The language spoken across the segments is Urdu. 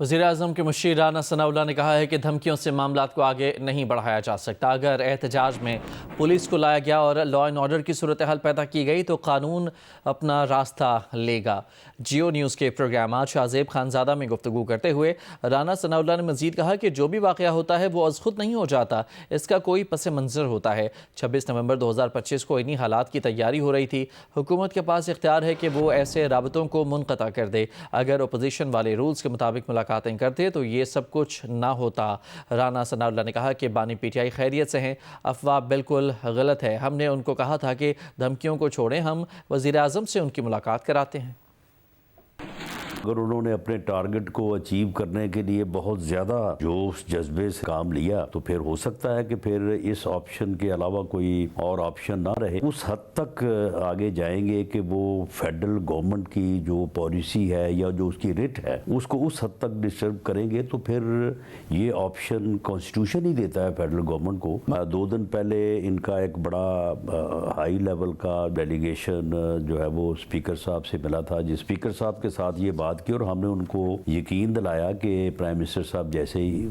وزیراعظم کے مشیر رانا ثناءاللہ نے کہا ہے کہ دھمکیوں سے معاملات کو آگے نہیں بڑھایا جا سکتا۔ اگر احتجاج میں پولیس کو لایا گیا اور لا اینڈ آرڈر کی صورتحال پیدا کی گئی تو قانون اپنا راستہ لے گا۔ جیو نیوز کے پروگرام آج شاہزیب خانزادہ میں گفتگو کرتے ہوئے رانا ثناءاللہ نے مزید کہا کہ جو بھی واقعہ ہوتا ہے وہ از خود نہیں ہو جاتا، اس کا کوئی پس منظر ہوتا ہے۔ 26 نومبر 2025 کو انہی حالات کی تیاری ہو رہی تھی۔ حکومت کے پاس اختیار ہے کہ وہ ایسے رابطوں کو منقطع کر دے۔ اگر اپوزیشن والے رولز کے مطابق ملاقاتیں کرتے تو یہ سب کچھ نہ ہوتا۔ رانا ثناءاللہ نے کہا کہ بانی پی ٹی آئی خیریت سے ہیں، افواہ بالکل غلط ہے۔ ہم نے ان کو کہا تھا کہ دھمکیوں کو چھوڑیں، ہم وزیراعظم سے ان کی ملاقات کراتے ہیں۔ اگر انہوں نے اپنے ٹارگٹ کو اچیو کرنے کے لیے بہت زیادہ جوش جذبے سے کام لیا تو پھر ہو سکتا ہے کہ پھر اس آپشن کے علاوہ کوئی اور آپشن نہ رہے۔ اس حد تک آگے جائیں گے کہ وہ فیڈرل گورنمنٹ کی جو پالیسی ہے یا جو اس کی ریٹ ہے اس کو اس حد تک ڈسٹرب کریں گے تو پھر یہ آپشن کانسٹیٹیوشن ہی دیتا ہے فیڈرل گورنمنٹ کو۔ 2 دن پہلے ان کا ایک بڑا ہائی لیول کا ڈیلیگیشن جو ہے وہ اسپیکر صاحب سے ملا تھا، جس اسپیکر صاحب کے ساتھ یہ بات کی اور ہم نے ان کو یقین دلایا کہ پرائم منسٹر صاحب جیسے ہی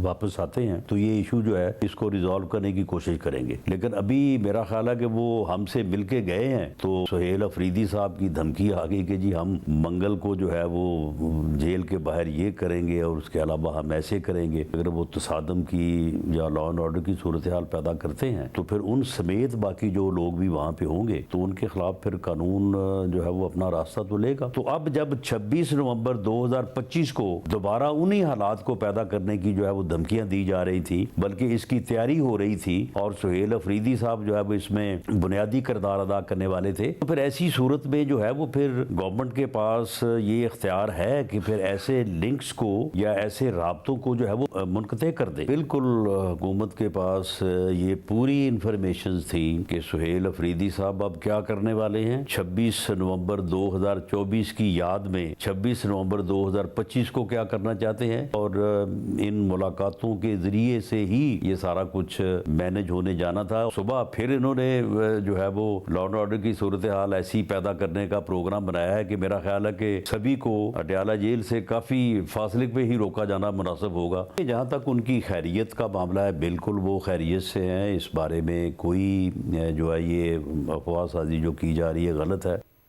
واپس آتے ہیں تو یہ ایشو جو ہے اس کو ریزالو کرنے کی کوشش کریں گے۔ لیکن ابھی میرا خیال ہے کہ وہ ہم سے مل کے گئے ہیں تو سہیل افریدی صاحب کی دھمکی آ گئی کہ جی ہم منگل کو جو ہے وہ جیل کے باہر یہ کریں گے اور اس کے علاوہ ہم ایسے کریں گے۔ اگر وہ تصادم کی یا لا اینڈ آرڈر کی صورتحال پیدا کرتے ہیں تو پھر ان سمیت باقی جو لوگ بھی وہاں پہ ہوں گے تو ان کے خلاف پھر قانون جو ہے وہ اپنا راستہ تو لے گا۔ تو اب جب 26 نومبر 2025 کو دوبارہ انہی حالات کو پیدا کرنے کی جو ہے وہ دھمکیاں دی جا رہی تھی، بلکہ اس کی تیاری ہو رہی تھی اور سہیل افریدی صاحب جو ہے وہ اس میں بنیادی کردار ادا کرنے والے تھے، تو پھر ایسی صورت میں جو ہے وہ پھر گورنمنٹ کے پاس یہ اختیار ہے کہ پھر ایسے لنکس کو یا ایسے رابطوں کو جو ہے وہ منقطع کر دے۔ بالکل حکومت کے پاس یہ پوری انفارمیشن تھی کہ سہیل افریدی صاحب اب کیا کرنے والے ہیں۔ 26 نومبر 2024 کی یاد میں 26 نومبر 2025 کو کیا کرنا چاہتے ہیں اور ان ملاقاتوں کے ذریعے سے ہی یہ سارا کچھ مینج ہونے جانا تھا۔ صبح پھر انہوں نے جو ہے وہ لا اینڈ آرڈر کی صورتحال ایسی پیدا کرنے کا پروگرام بنایا ہے کہ میرا خیال ہے کہ سبھی کو اٹیالہ جیل سے کافی فاصلے پہ ہی روکا جانا مناسب ہوگا۔ جہاں تک ان کی خیریت کا معاملہ ہے بالکل وہ خیریت سے ہیں، اس بارے میں کوئی جو ہے یہ افواہ سازی جو کی جا رہی ہے غلط ہے۔